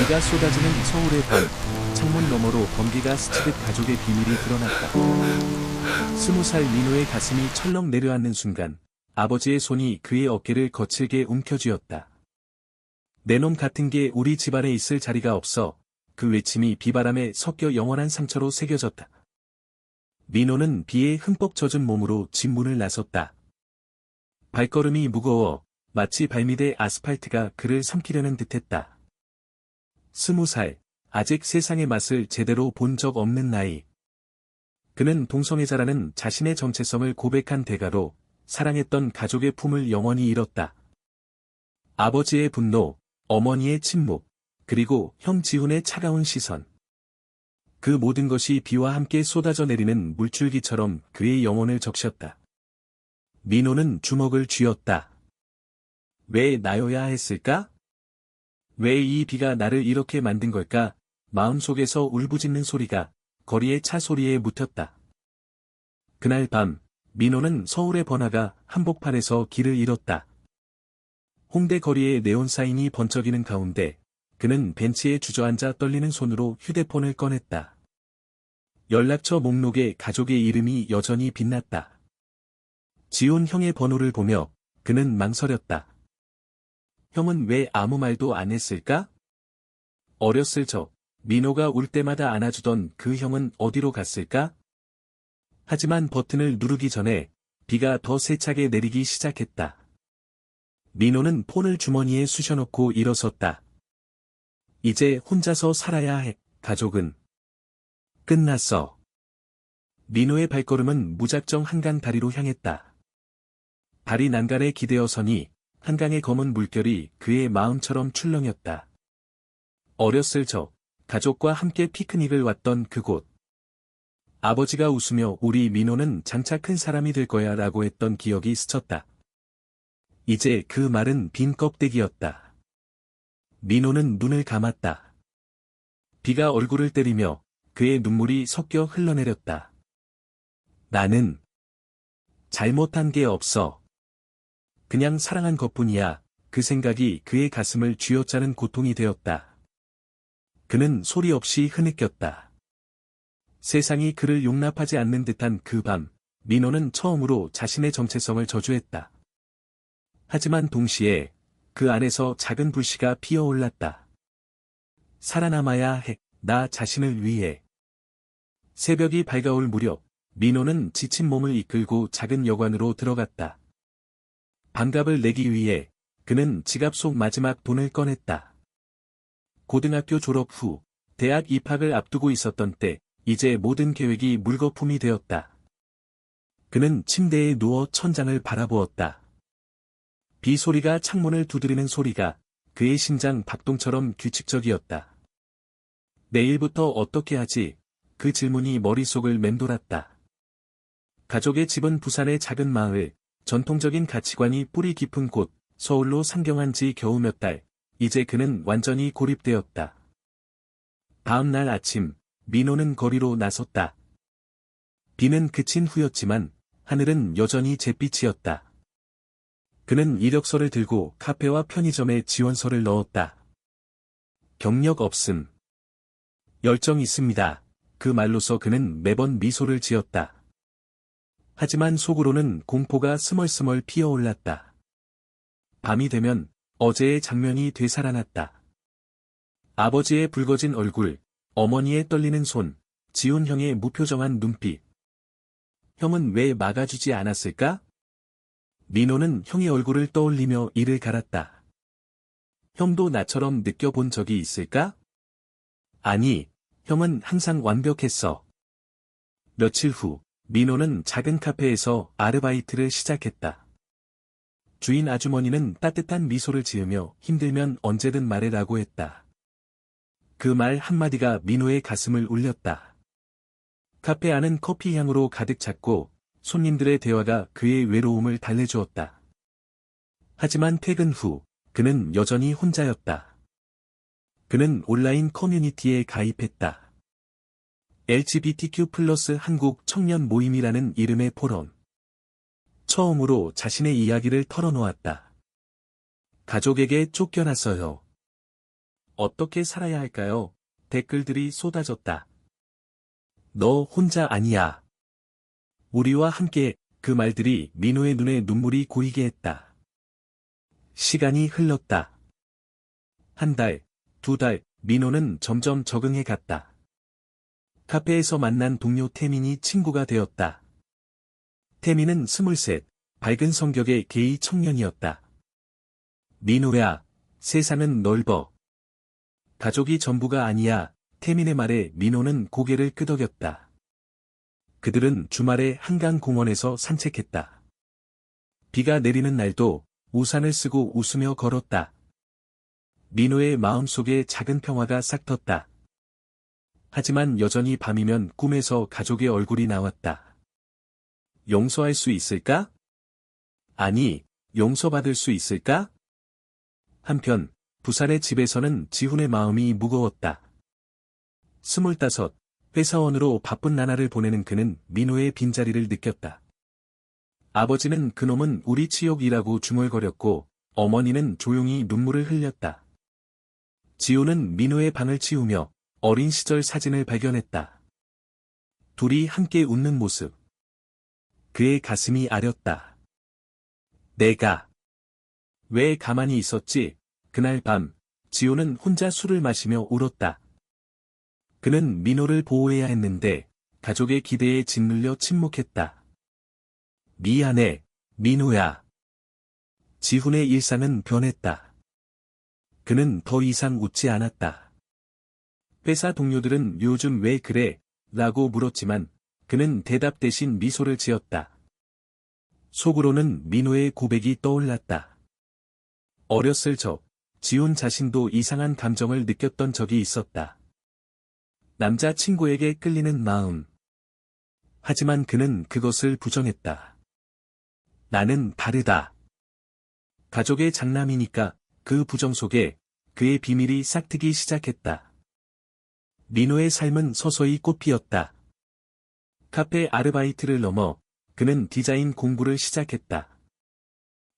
비가 쏟아지는 서울의 밤, 창문 너머로 번개가 스치듯 가족의 비밀이 드러났다. 20살 민호의 가슴이 철렁 내려앉는 순간, 아버지의 손이 그의 어깨를 거칠게 움켜쥐었다. 내 놈 같은 게 우리 집안에 있을 자리가 없어. 그 외침이 비바람에 섞여 영원한 상처로 새겨졌다. 민호는 비에 흠뻑 젖은 몸으로 집 문을 나섰다. 발걸음이 무거워 마치 발밑에 아스팔트가 그를 삼키려는 듯했다. 20살, 아직 세상의 맛을 제대로 본 적 없는 나이. 그는 동성애자라는 자신의 정체성을 고백한 대가로 사랑했던 가족의 품을 영원히 잃었다. 아버지의 분노, 어머니의 침묵, 그리고 형 지훈의 차가운 시선. 그 모든 것이 비와 함께 쏟아져 내리는 물줄기처럼 그의 영혼을 적셨다. 민호는 주먹을 쥐었다. 왜 나여야 했을까? 왜 이 비가 나를 이렇게 만든 걸까? 마음속에서 울부짖는 소리가 거리의 차 소리에 묻혔다. 그날 밤, 민호는 서울의 번화가 한복판에서 길을 잃었다. 홍대 거리에 네온 사인이 번쩍이는 가운데 그는 벤치에 주저앉아 떨리는 손으로 휴대폰을 꺼냈다. 연락처 목록에 가족의 이름이 여전히 빛났다. 지훈 형의 번호를 보며 그는 망설였다. 형은 왜 아무 말도 안 했을까? 어렸을 적, 민호가 울 때마다 안아주던 그 형은 어디로 갔을까? 하지만 버튼을 누르기 전에 비가 더 세차게 내리기 시작했다. 민호는 폰을 주머니에 쑤셔넣고 일어섰다. 이제 혼자서 살아야 해. 가족은 끝났어. 민호의 발걸음은 무작정 한강 다리로 향했다. 다리 난간에 기대어 서니 한강의 검은 물결이 그의 마음처럼 출렁였다. 어렸을 적, 가족과 함께 피크닉을 왔던 그곳. 아버지가 웃으며 우리 민호는 장차 큰 사람이 될 거야 라고 했던 기억이 스쳤다. 이제 그 말은 빈 껍데기였다. 민호는 눈을 감았다. 비가 얼굴을 때리며 그의 눈물이 섞여 흘러내렸다. 나는 잘못한 게 없어. 그냥 사랑한 것뿐이야. 그 생각이 그의 가슴을 쥐어짜는 고통이 되었다. 그는 소리 없이 흐느꼈다. 세상이 그를 용납하지 않는 듯한 그 밤, 민호는 처음으로 자신의 정체성을 저주했다. 하지만 동시에 그 안에서 작은 불씨가 피어올랐다. 살아남아야 해, 나 자신을 위해. 새벽이 밝아올 무렵, 민호는 지친 몸을 이끌고 작은 여관으로 들어갔다. 반갑을 내기 위해 그는 지갑 속 마지막 돈을 꺼냈다. 고등학교 졸업 후 대학 입학을 앞두고 있었던 때 이제 모든 계획이 물거품이 되었다. 그는 침대에 누워 천장을 바라보았다. 비 소리가 창문을 두드리는 소리가 그의 심장 박동처럼 규칙적이었다. 내일부터 어떻게 하지? 그 질문이 머릿속을 맴돌았다. 가족의 집은 부산의 작은 마을, 전통적인 가치관이 뿌리 깊은 곳, 서울로 상경한 지 겨우 몇 달, 이제 그는 완전히 고립되었다. 다음 날 아침, 민호는 거리로 나섰다. 비는 그친 후였지만, 하늘은 여전히 잿빛이었다. 그는 이력서를 들고 카페와 편의점에 지원서를 넣었다. 경력 없음. 열정 있습니다. 그 말로써 그는 매번 미소를 지었다. 하지만 속으로는 공포가 스멀스멀 피어올랐다. 밤이 되면 어제의 장면이 되살아났다. 아버지의 붉어진 얼굴, 어머니의 떨리는 손, 지훈 형의 무표정한 눈빛. 형은 왜 막아주지 않았을까? 민호는 형의 얼굴을 떠올리며 이를 갈았다. 형도 나처럼 느껴본 적이 있을까? 아니, 형은 항상 완벽했어. 며칠 후, 민호는 작은 카페에서 아르바이트를 시작했다. 주인 아주머니는 따뜻한 미소를 지으며 힘들면 언제든 말해라고 했다. 그 말 한마디가 민호의 가슴을 울렸다. 카페 안은 커피 향으로 가득 찼고 손님들의 대화가 그의 외로움을 달래주었다. 하지만 퇴근 후 그는 여전히 혼자였다. 그는 온라인 커뮤니티에 가입했다. LGBTQ+ 한국 청년 모임이라는 이름의 포럼. 처음으로 자신의 이야기를 털어놓았다. 가족에게 쫓겨났어요. 어떻게 살아야 할까요? 댓글들이 쏟아졌다. 너 혼자 아니야. 우리와 함께. 그 말들이 민호의 눈에 눈물이 고이게 했다. 시간이 흘렀다. 한 달, 두 달, 민호는 점점 적응해 갔다. 카페에서 만난 동료 태민이 친구가 되었다. 태민은 23, 밝은 성격의 게이 청년이었다. 민호야, 세상은 넓어. 가족이 전부가 아니야. 태민의 말에 민호는 고개를 끄덕였다. 그들은 주말에 한강 공원에서 산책했다. 비가 내리는 날도 우산을 쓰고 웃으며 걸었다. 민호의 마음속에 작은 평화가 싹 텄다. 하지만 여전히 밤이면 꿈에서 가족의 얼굴이 나왔다. 용서할 수 있을까? 아니, 용서받을 수 있을까? 한편, 부산의 집에서는 지훈의 마음이 무거웠다. 25, 회사원으로 바쁜 나날을 보내는 그는 민호의 빈자리를 느꼈다. 아버지는 그놈은 우리 치욕이라고 중얼거렸고, 어머니는 조용히 눈물을 흘렸다. 지훈은 민호의 방을 치우며 어린 시절 사진을 발견했다. 둘이 함께 웃는 모습. 그의 가슴이 아렸다. 내가 왜 가만히 있었지? 그날 밤, 지훈은 혼자 술을 마시며 울었다. 그는 민호를 보호해야 했는데 가족의 기대에 짓눌려 침묵했다. 미안해, 민호야. 지훈의 일상은 변했다. 그는 더 이상 웃지 않았다. 회사 동료들은 요즘 왜 그래? 라고 물었지만 그는 대답 대신 미소를 지었다. 속으로는 민호의 고백이 떠올랐다. 어렸을 적, 지훈 자신도 이상한 감정을 느꼈던 적이 있었다. 남자 친구에게 끌리는 마음. 하지만 그는 그것을 부정했다. 나는 다르다. 가족의 장남이니까. 그 부정 속에 그의 비밀이 싹트기 시작했다. 민호의 삶은 서서히 꽃피었다. 카페 아르바이트를 넘어 그는 디자인 공부를 시작했다.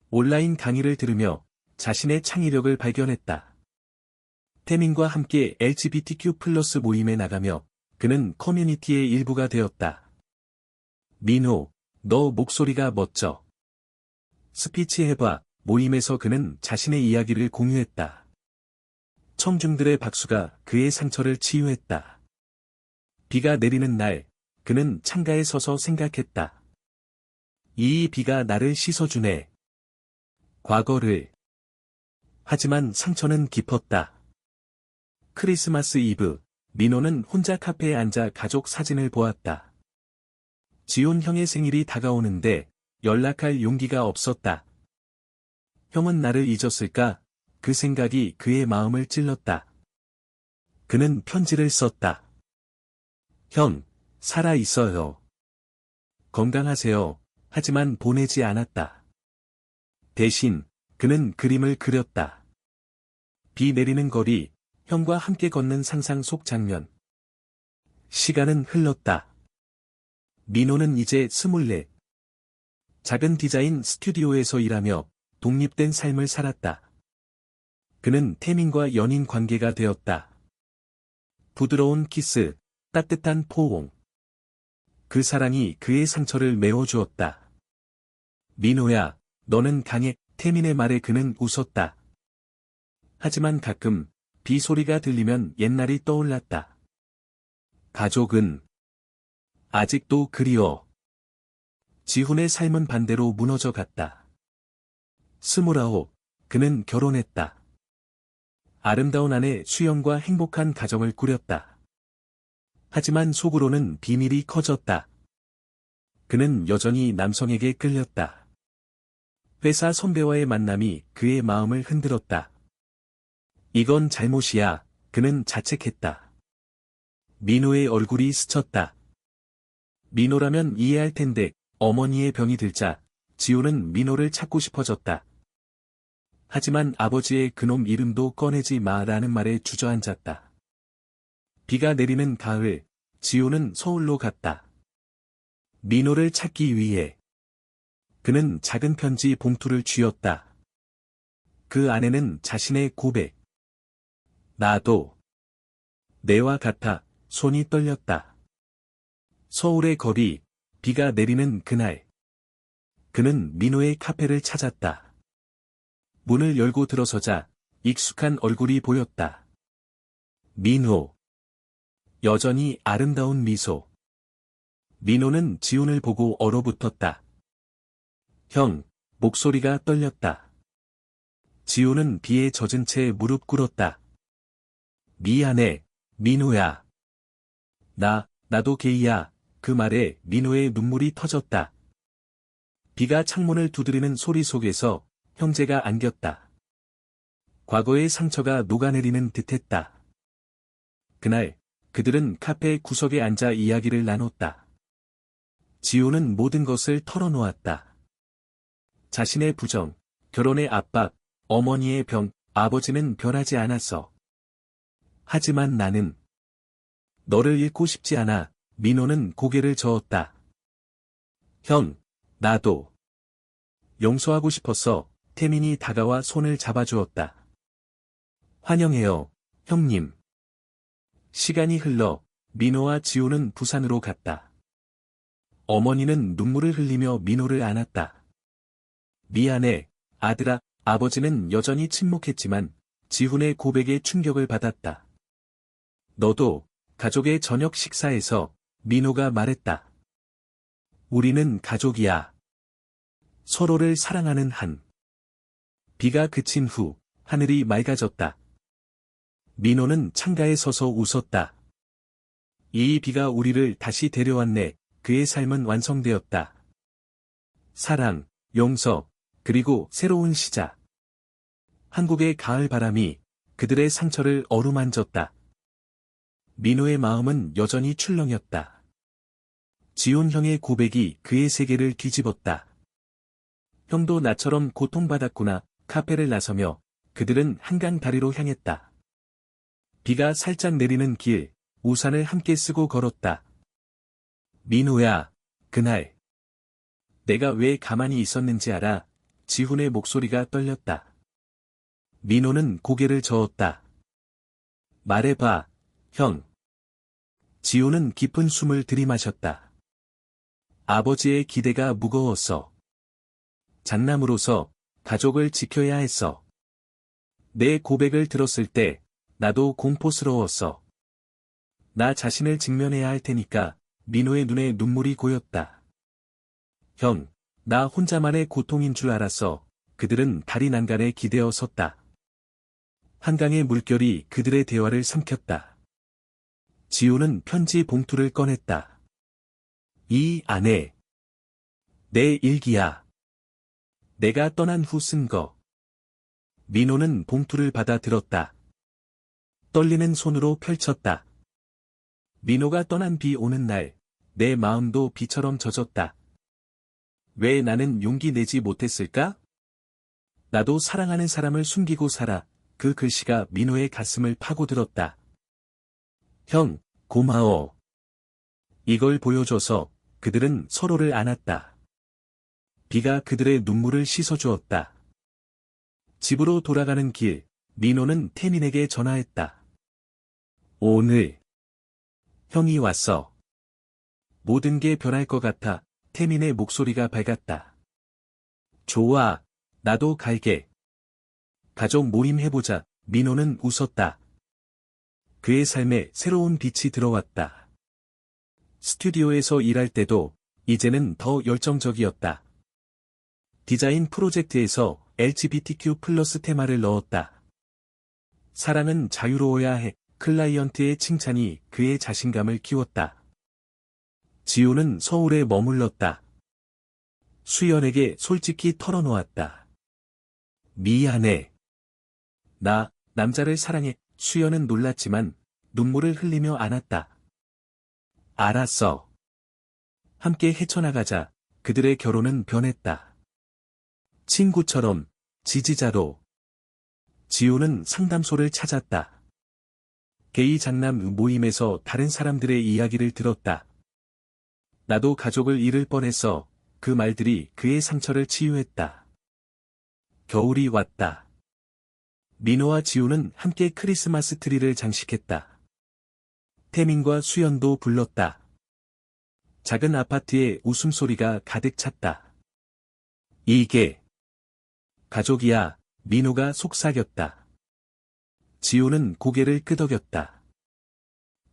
온라인 강의를 들으며 자신의 창의력을 발견했다. 태민과 함께 LGBTQ+ 모임에 나가며 그는 커뮤니티의 일부가 되었다. 민호, 너 목소리가 멋져. 스피치 해봐. 모임에서 그는 자신의 이야기를 공유했다. 청중들의 박수가 그의 상처를 치유했다. 비가 내리는 날, 그는 창가에 서서 생각했다. 이 비가 나를 씻어주네. 과거를. 하지만 상처는 깊었다. 크리스마스 이브, 민호는 혼자 카페에 앉아 가족 사진을 보았다. 지훈 형의 생일이 다가오는데 연락할 용기가 없었다. 형은 나를 잊었을까? 그 생각이 그의 마음을 찔렀다. 그는 편지를 썼다. 형, 살아 있어요. 건강하세요. 하지만 보내지 않았다. 대신 그는 그림을 그렸다. 비 내리는 거리, 형과 함께 걷는 상상 속 장면. 시간은 흘렀다. 민호는 이제 24. 작은 디자인 스튜디오에서 일하며 독립된 삶을 살았다. 그는 태민과 연인 관계가 되었다. 부드러운 키스, 따뜻한 포옹. 그 사랑이 그의 상처를 메워주었다. 민호야, 너는 강해. 태민의 말에 그는 웃었다. 하지만 가끔 비 소리가 들리면 옛날이 떠올랐다. 가족은 아직도 그리워. 지훈의 삶은 반대로 무너져 갔다. 29, 그는 결혼했다. 아름다운 아내 수영과 행복한 가정을 꾸렸다. 하지만 속으로는 비밀이 커졌다. 그는 여전히 남성에게 끌렸다. 회사 선배와의 만남이 그의 마음을 흔들었다. 이건 잘못이야. 그는 자책했다. 민호의 얼굴이 스쳤다. 민호라면 이해할 텐데 어머니의 병이 들자 지훈은 민호를 찾고 싶어졌다. 하지만 아버지의 그놈 이름도 꺼내지 마라는 말에 주저앉았다. 비가 내리는 가을, 지훈은 서울로 갔다. 민호를 찾기 위해. 그는 작은 편지 봉투를 쥐었다. 그 안에는 자신의 고백. 나도. 내와 같아 손이 떨렸다. 서울의 거리, 비가 내리는 그날. 그는 민호의 카페를 찾았다. 문을 열고 들어서자 익숙한 얼굴이 보였다. 민호. 여전히 아름다운 미소. 민호는 지훈을 보고 얼어붙었다. 형, 목소리가 떨렸다. 지훈은 비에 젖은 채 무릎 꿇었다. 미안해, 민호야. 나도 게이야. 그 말에 민호의 눈물이 터졌다. 비가 창문을 두드리는 소리 속에서 형제가 안겼다. 과거의 상처가 녹아내리는 듯했다. 그날, 그들은 카페 구석에 앉아 이야기를 나눴다. 지호는 모든 것을 털어놓았다. 자신의 부정, 결혼의 압박, 어머니의 병, 아버지는 변하지 않았어. 하지만 나는 너를 잃고 싶지 않아. 민호는 고개를 저었다. 형, 나도. 용서하고 싶었어. 태민이 다가와 손을 잡아주었다. 환영해요, 형님. 시간이 흘러 민호와 지호는 부산으로 갔다. 어머니는 눈물을 흘리며 민호를 안았다. 미안해, 아들아. 아버지는 여전히 침묵했지만 지훈의 고백에 충격을 받았다. 너도. 가족의 저녁 식사에서 민호가 말했다. 우리는 가족이야. 서로를 사랑하는 한. 비가 그친 후 하늘이 맑아졌다. 민호는 창가에 서서 웃었다. 이 비가 우리를 다시 데려왔네. 그의 삶은 완성되었다. 사랑, 용서, 그리고 새로운 시작. 한국의 가을 바람이 그들의 상처를 어루만졌다. 민호의 마음은 여전히 출렁였다. 지훈 형의 고백이 그의 세계를 뒤집었다. 형도 나처럼 고통받았구나. 카페를 나서며 그들은 한강 다리로 향했다. 비가 살짝 내리는 길, 우산을 함께 쓰고 걸었다. 민호야, 그날 내가 왜 가만히 있었는지 알아? 지훈의 목소리가 떨렸다. 민호는 고개를 저었다. 말해봐, 형. 지훈은 깊은 숨을 들이마셨다. 아버지의 기대가 무거웠어. 장남으로서 가족을 지켜야 했어. 내 고백을 들었을 때 나도 공포스러웠어. 나 자신을 직면해야 할 테니까. 민호의 눈에 눈물이 고였다. 형, 나 혼자만의 고통인 줄 알았어. 그들은 다리 난간에 기대어 섰다. 한강의 물결이 그들의 대화를 삼켰다. 지훈은 편지 봉투를 꺼냈다. 이 안에 내 일기야. 내가 떠난 후 쓴 거. 민호는 봉투를 받아 들었다. 떨리는 손으로 펼쳤다. 민호가 떠난 비 오는 날, 내 마음도 비처럼 젖었다. 왜 나는 용기 내지 못했을까? 나도 사랑하는 사람을 숨기고 살아. 그 글씨가 민호의 가슴을 파고들었다. 형, 고마워. 이걸 보여줘서 그들은 서로를 안았다. 비가 그들의 눈물을 씻어주었다. 집으로 돌아가는 길, 민호는 태민에게 전화했다. 오늘 형이 왔어. 모든 게 변할 것 같아. 태민의 목소리가 밝았다. 좋아, 나도 갈게. 가족 모임 해보자. 민호는 웃었다. 그의 삶에 새로운 빛이 들어왔다. 스튜디오에서 일할 때도 이제는 더 열정적이었다. 디자인 프로젝트에서 LGBTQ+ 테마를 넣었다. 사랑은 자유로워야 해. 클라이언트의 칭찬이 그의 자신감을 키웠다. 지호는 서울에 머물렀다. 수연에게 솔직히 털어놓았다. 미안해. 나 남자를 사랑해. 수연은 놀랐지만 눈물을 흘리며 안았다. 알았어. 함께 헤쳐나가자. 그들의 결혼은 변했다. 친구처럼, 지지자로. 지호는 상담소를 찾았다. 게이 장남 모임에서 다른 사람들의 이야기를 들었다. 나도 가족을 잃을 뻔했어. 그 말들이 그의 상처를 치유했다. 겨울이 왔다. 민호와 지우는 함께 크리스마스 트리를 장식했다. 태민과 수연도 불렀다. 작은 아파트에 웃음소리가 가득 찼다. 이게 가족이야, 민호가 속삭였다. 지우는 고개를 끄덕였다.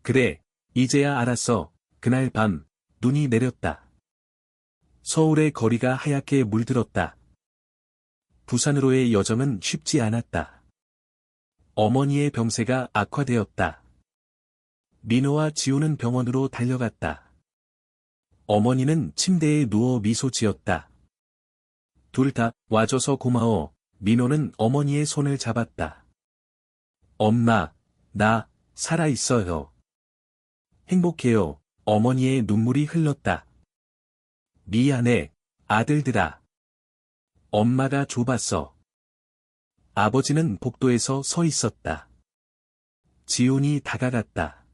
그래, 이제야 알았어. 그날 밤, 눈이 내렸다. 서울의 거리가 하얗게 물들었다. 부산으로의 여정은 쉽지 않았다. 어머니의 병세가 악화되었다. 민호와 지우는 병원으로 달려갔다. 어머니는 침대에 누워 미소 지었다. 둘 다 와줘서 고마워. 민호는 어머니의 손을 잡았다. 엄마, 나 살아있어요. 행복해요. 어머니의 눈물이 흘렀다. 미안해, 아들들아. 엄마가 좁았어. 아버지는 복도에서 서 있었다. 지훈이 다가갔다.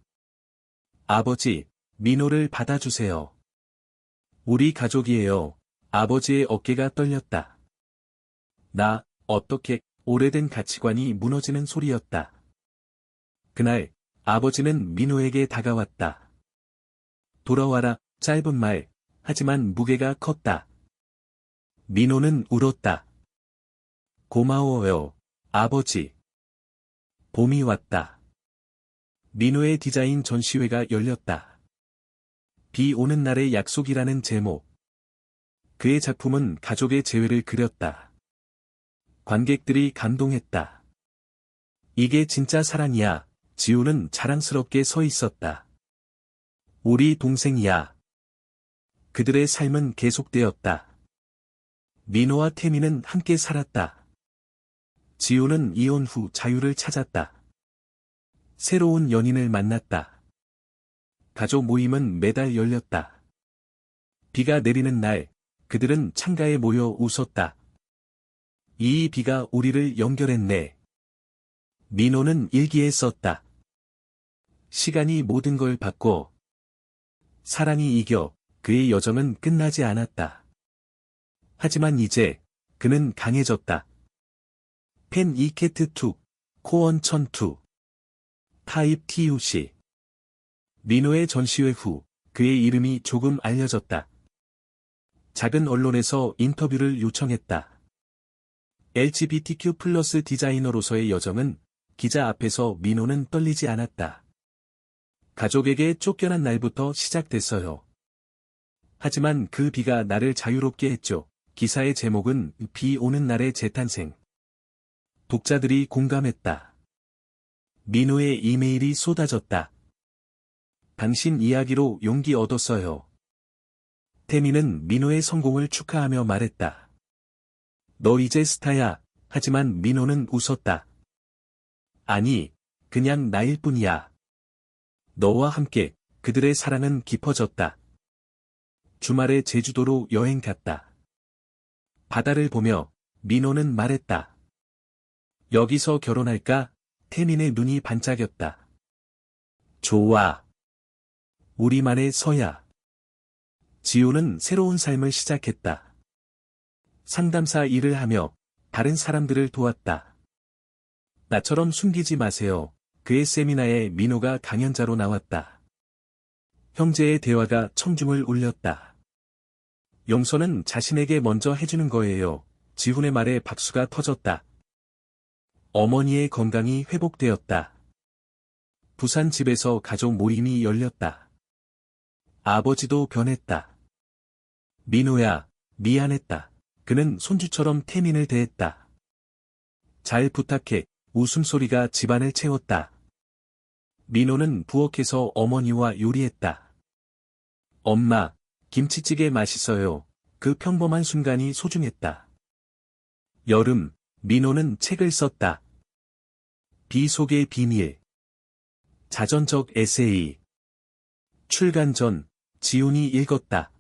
아버지, 민호를 받아주세요. 우리 가족이에요. 아버지의 어깨가 떨렸다. 나, 어떻게, 오래된 가치관이 무너지는 소리였다. 그날, 아버지는 민호에게 다가왔다. 돌아와라, 짧은 말, 하지만 무게가 컸다. 민호는 울었다. 고마워요, 아버지. 봄이 왔다. 민호의 디자인 전시회가 열렸다. 비 오는 날의 약속이라는 제목. 그의 작품은 가족의 재회를 그렸다. 관객들이 감동했다. 이게 진짜 사랑이야. 지우는 자랑스럽게 서 있었다. 우리 동생이야. 그들의 삶은 계속되었다. 민호와 태민은 함께 살았다. 지우는 이혼 후 자유를 찾았다. 새로운 연인을 만났다. 가족 모임은 매달 열렸다. 비가 내리는 날, 그들은 창가에 모여 웃었다. 이 비가 우리를 연결했네. 민호는 일기에 썼다. 시간이 모든 걸 바꿔. 사랑이 이겨. 그의 여정은 끝나지 않았다. 하지만 이제 그는 강해졌다. 펜 이케트 툭, 코원 천투, 타입 TUC. 민호의 전시회 후 그의 이름이 조금 알려졌다. 작은 언론에서 인터뷰를 요청했다. LGBTQ+ 디자이너로서의 여정은 기자 앞에서 민호는 떨리지 않았다. 가족에게 쫓겨난 날부터 시작됐어요. 하지만 그 비가 나를 자유롭게 했죠. 기사의 제목은 비 오는 날의 재탄생. 독자들이 공감했다. 민호의 이메일이 쏟아졌다. 당신 이야기로 용기 얻었어요. 태민은 민호의 성공을 축하하며 말했다. 너 이제 스타야. 하지만 민호는 웃었다. 아니, 그냥 나일 뿐이야. 너와 함께 그들의 사랑은 깊어졌다. 주말에 제주도로 여행 갔다. 바다를 보며 민호는 말했다. 여기서 결혼할까? 태민의 눈이 반짝였다. 좋아. 우리만의 서야. 지우는 새로운 삶을 시작했다. 상담사 일을 하며 다른 사람들을 도왔다. 나처럼 숨기지 마세요. 그의 세미나에 민호가 강연자로 나왔다. 형제의 대화가 청중을 울렸다. 용서는 자신에게 먼저 해주는 거예요. 지훈의 말에 박수가 터졌다. 어머니의 건강이 회복되었다. 부산 집에서 가족 모임이 열렸다. 아버지도 변했다. 민호야, 미안했다. 그는 손주처럼 태민을 대했다. 잘 부탁해. 웃음소리가 집안을 채웠다. 민호는 부엌에서 어머니와 요리했다. 엄마, 김치찌개 맛있어요. 그 평범한 순간이 소중했다. 여름, 민호는 책을 썼다. 비 속의 비밀. 자전적 에세이. 출간 전, 지훈이 읽었다.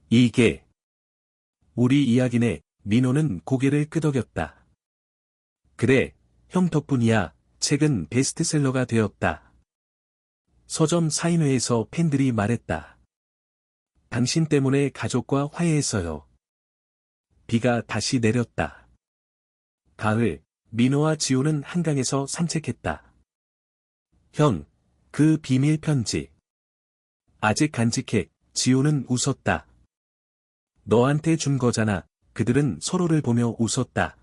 이게 우리 이야기네. 민호는 고개를 끄덕였다. 그래, 형 덕분이야. 책은 베스트셀러가 되었다. 서점 사인회에서 팬들이 말했다. 당신 때문에 가족과 화해했어요. 비가 다시 내렸다. 가을, 민호와 지호는 한강에서 산책했다. 형, 그 비밀 편지. 아직 간직해. 지호는 웃었다. 너한테 준 거잖아. 그들은 서로를 보며 웃었다.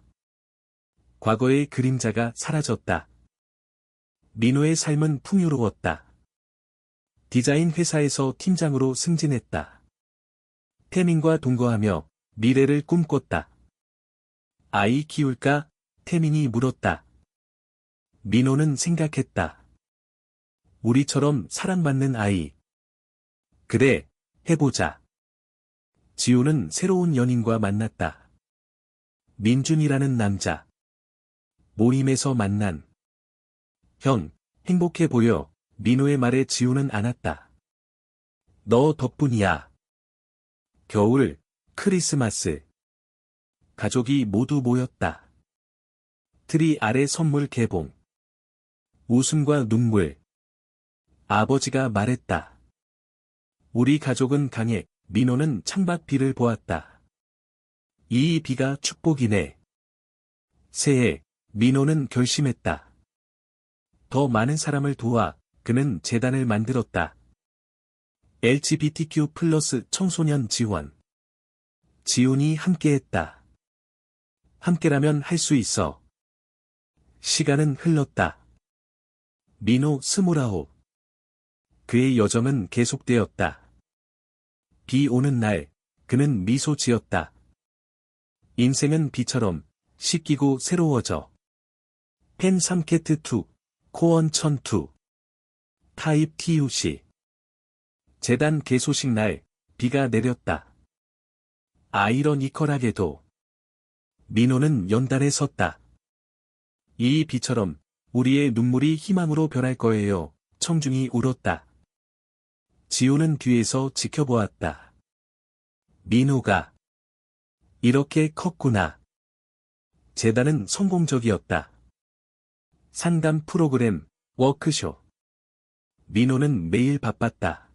과거의 그림자가 사라졌다. 민호의 삶은 풍요로웠다. 디자인 회사에서 팀장으로 승진했다. 태민과 동거하며 미래를 꿈꿨다. 아이 키울까? 태민이 물었다. 민호는 생각했다. 우리처럼 사랑받는 아이. 그래, 해보자. 지호는 새로운 연인과 만났다. 민준이라는 남자. 모임에서 만난. 형, 행복해 보여. 민호의 말에 지호는 안았다. 너 덕분이야. 겨울, 크리스마스. 가족이 모두 모였다. 트리 아래 선물 개봉. 웃음과 눈물. 아버지가 말했다. 우리 가족은 강해. 민호는 창밖 비를 보았다. 이 비가 축복이네. 새해, 민호는 결심했다. 더 많은 사람을 도와. 그는 재단을 만들었다. LGBTQ+ 청소년 지원. 지훈이 함께했다. 함께라면 할 수 있어. 시간은 흘렀다. 민호 29. 그의 여정은 계속되었다. 비 오는 날, 그는 미소 지었다. 인생은 비처럼 씻기고 새로워져. 펜 3cat2, 코언 1002. 타입 TUC. 재단 개소식 날, 비가 내렸다. 아이러니컬하게도 민호는 연단에 섰다. 이 비처럼 우리의 눈물이 희망으로 변할 거예요. 청중이 울었다. 지호는 뒤에서 지켜보았다. 민호가 이렇게 컸구나. 재단은 성공적이었다. 상담 프로그램, 워크숍. 민호는 매일 바빴다.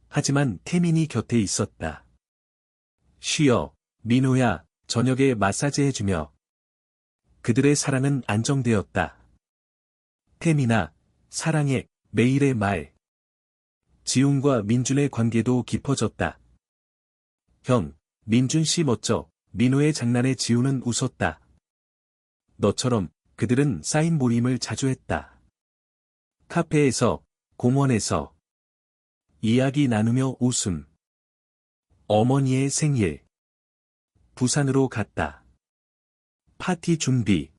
하지만 태민이 곁에 있었다. 쉬어, 민호야, 저녁에 마사지 해주며. 그들의 사랑은 안정되었다. 태민아, 사랑해, 매일의 말. 지훈과 민준의 관계도 깊어졌다. 형, 민준 씨 멋져. 민호의 장난에 지훈은 웃었다. 너처럼 그들은 사인 모임을 자주 했다. 카페에서, 공원에서. 이야기 나누며 웃음. 어머니의 생일. 부산으로 갔다. 파티 준비.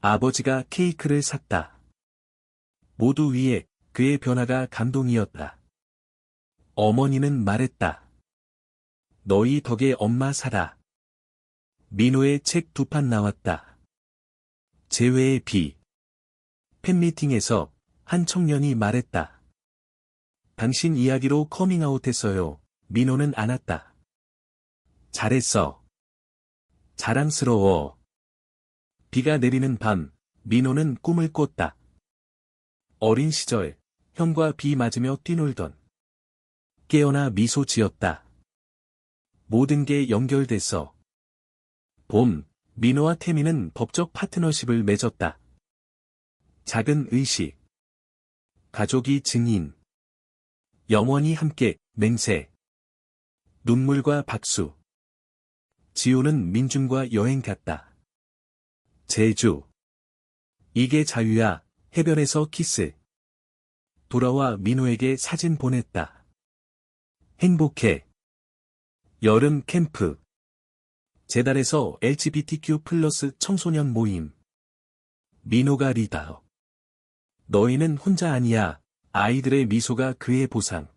아버지가 케이크를 샀다. 모두 위에 그의 변화가 감동이었다. 어머니는 말했다. 너희 덕에 엄마 살아. 민호의 책 2판 나왔다. 재회의 비. 팬미팅에서 한 청년이 말했다. 당신 이야기로 커밍아웃했어요. 민호는 안았다. 잘했어. 자랑스러워. 비가 내리는 밤, 민호는 꿈을 꿨다. 어린 시절, 형과 비 맞으며 뛰놀던. 깨어나 미소 지었다. 모든 게 연결됐어. 봄, 민호와 태민은 법적 파트너십을 맺었다. 작은 의식. 가족이 증인. 영원히 함께, 맹세. 눈물과 박수. 지호는 민준과 여행 갔다. 제주. 이게 자유야. 해변에서 키스. 돌아와 민호에게 사진 보냈다. 행복해. 여름 캠프. 재단에서 LGBTQ+ 청소년 모임. 민호가 리더. 너희는 혼자 아니야. 아이들의 미소가 그의 보상.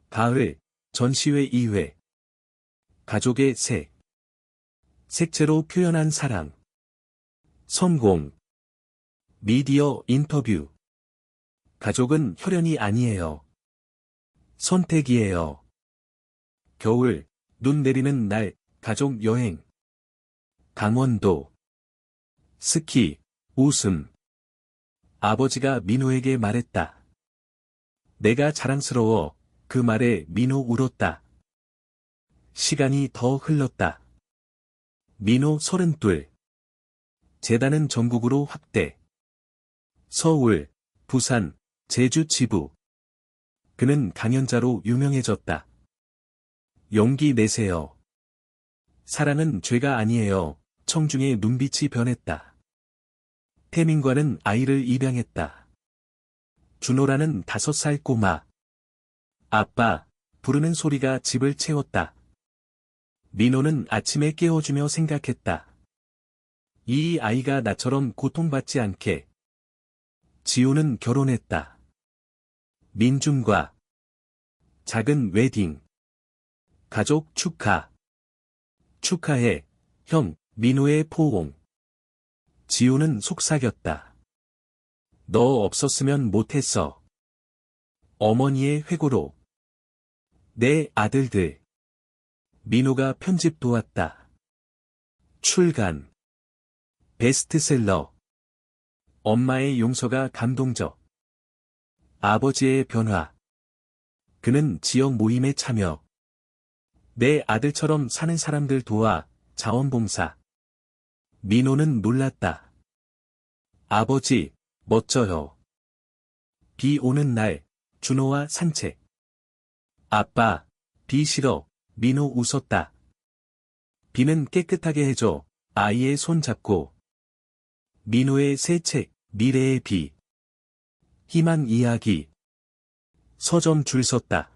가을, 전시회 2회. 가족의 색. 색채로 표현한 사랑. 성공. 미디어 인터뷰. 가족은 혈연이 아니에요. 선택이에요. 겨울, 눈 내리는 날, 가족 여행. 강원도. 스키, 웃음. 아버지가 민호에게 말했다. 내가 자랑스러워. 그 말에 민호 울었다. 시간이 더 흘렀다. 민호 32. 재단은 전국으로 확대. 서울, 부산, 제주 지부. 그는 강연자로 유명해졌다. 용기 내세요. 사랑은 죄가 아니에요. 청중의 눈빛이 변했다. 태민과는 아이를 입양했다. 준호라는 5살 꼬마. 아빠, 부르는 소리가 집을 채웠다. 민호는 아침에 깨워주며 생각했다. 이 아이가 나처럼 고통받지 않게. 지우는 결혼했다. 민준과 작은 웨딩. 가족 축하. 축하해, 형, 민호의 포옹. 지우는 속삭였다. 너 없었으면 못했어. 어머니의 회고록. 내 아들들. 민호가 편집 도왔다. 출간. 베스트셀러. 엄마의 용서가 감동적. 아버지의 변화. 그는 지역 모임에 참여. 내 아들처럼 사는 사람들 도와, 자원봉사. 민호는 놀랐다. 아버지, 멋져요. 비 오는 날, 준호와 산책. 아빠, 비 싫어. 민호 웃었다. 비는 깨끗하게 해줘. 아이의 손 잡고. 민호의 새 책, 미래의 비. 희망 이야기. 서점 줄 섰다.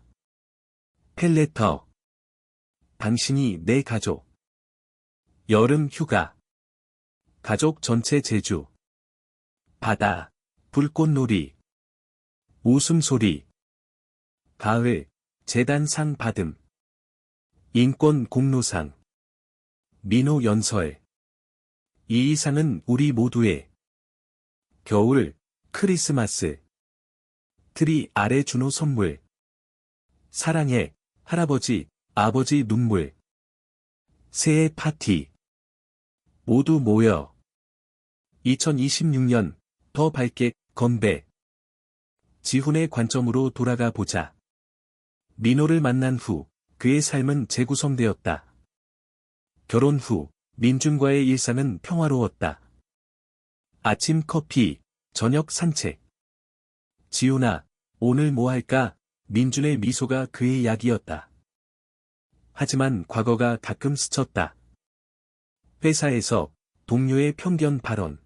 펠레터. 당신이 내 가족. 여름 휴가. 가족 전체 제주. 바다, 불꽃놀이. 웃음소리. 가을, 재단상 받음. 인권 공로상. 민호 연설. 이 이상은 우리 모두의. 겨울, 크리스마스. 트리 아래 준호 선물. 사랑해, 할아버지, 아버지 눈물. 새해 파티. 모두 모여. 2026년, 더 밝게, 건배. 지훈의 관점으로 돌아가 보자. 민호를 만난 후, 그의 삶은 재구성되었다. 결혼 후, 민준과의 일상은 평화로웠다. 아침 커피, 저녁 산책. 지훈아, 오늘 뭐 할까? 민준의 미소가 그의 약이었다. 하지만 과거가 가끔 스쳤다. 회사에서 동료의 편견 발언.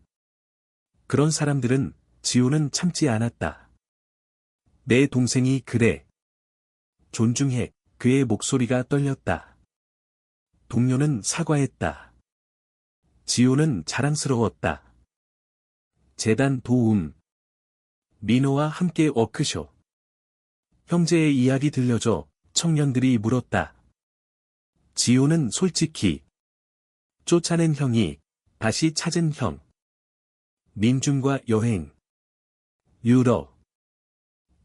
그런 사람들은 지훈은 참지 않았다. 내 동생이 그래. 존중해. 그의 목소리가 떨렸다. 동료는 사과했다. 지훈은 자랑스러웠다. 재단 도움. 민호와 함께 워크숍. 형제의 이야기 들려줘. 청년들이 물었다. 지훈은 솔직히. 쫓아낸 형이 다시 찾은 형. 민준과 여행. 유럽.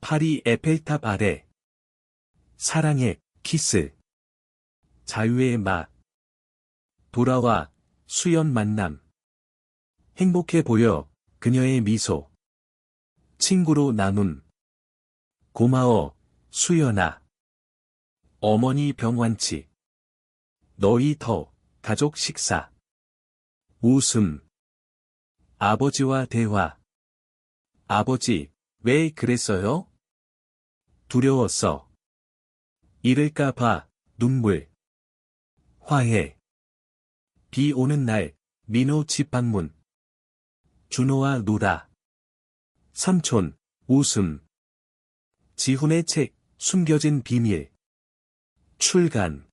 파리 에펠탑 아래. 사랑의 키스. 자유의 맛. 돌아와. 수연 만남. 행복해 보여. 그녀의 미소. 친구로 나눔. 고마워. 수연아. 어머니 병완치. 너희 더. 가족 식사. 웃음. 아버지와 대화. 아버지, 왜 그랬어요? 두려웠어. 잃을까봐. 눈물. 화해. 비 오는 날. 민호 집 방문. 준호와 놀아. 삼촌. 웃음. 지훈의 책. 숨겨진 비밀. 출간.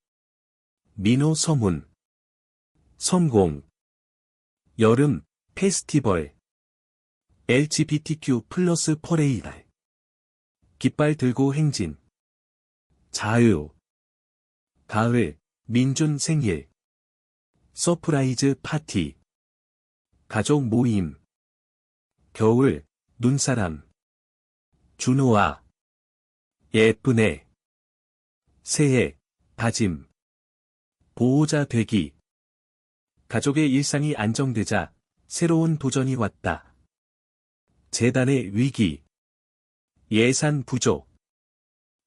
민호 서문. 성공. 여름. 페스티벌. LGBTQ 플러스 퍼레이드. 깃발 들고 행진. 자유. 가을. 민준 생일. 서프라이즈 파티. 가족 모임. 겨울. 눈사람. 준호와. 예쁘네. 새해. 다짐. 보호자 되기. 가족의 일상이 안정되자 새로운 도전이 왔다. 재단의 위기. 예산 부족.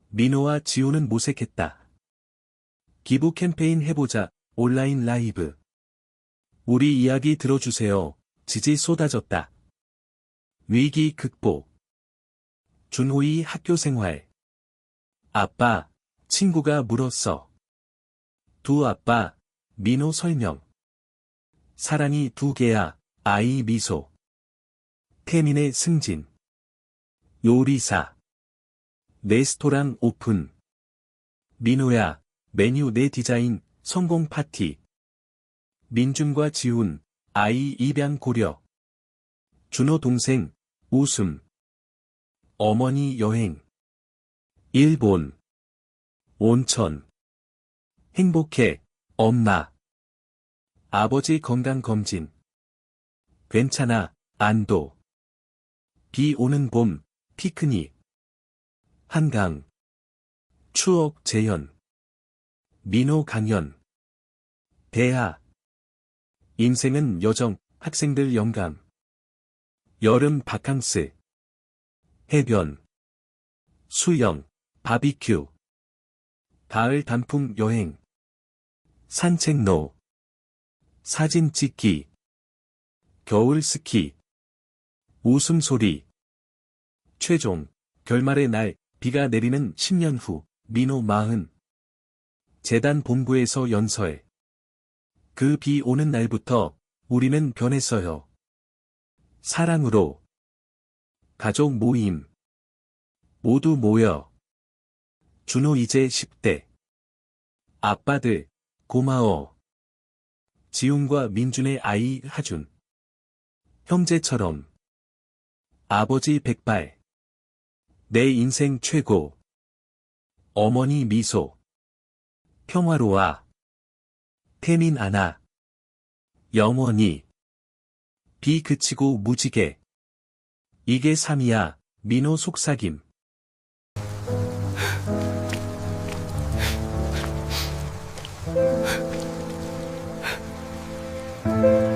민호와 지호는 모색했다. 기부 캠페인 해보자. 온라인 라이브. 우리 이야기 들어주세요. 지지 쏟아졌다. 위기 극복. 준호의 학교 생활. 아빠, 친구가 물었어. 두 아빠, 민호 설명. 사랑이 두 개야, 아이 미소. 태민의 승진. 요리사. 레스토랑 오픈. 민호야, 메뉴 내 디자인, 성공 파티. 민준과 지훈, 아이 입양 고려. 준호 동생, 웃음. 어머니 여행. 일본. 온천. 행복해, 엄마. 아버지 건강검진. 괜찮아, 안도. 비 오는 봄, 피크닉. 한강. 추억 재현. 민호 강연. 대하. 인생은 여정, 학생들 영감. 여름 바캉스. 해변. 수영, 바비큐. 가을 단풍 여행. 산책로. 사진 찍기. 겨울 스키. 웃음소리. 최종, 결말의 날, 비가 내리는 10년 후, 민호 마흔. 재단 본부에서 연설. 그 비 오는 날부터, 우리는 변했어요. 사랑으로. 가족 모임. 모두 모여. 준호 이제 10대. 아빠들, 고마워. 지훈과 민준의 아이 하준. 형제처럼. 아버지 백발. 내 인생 최고. 어머니 미소. 평화로워. 태민 안아. 영원히. 비 그치고 무지개. 이게 삶이야, 민호 속삭임.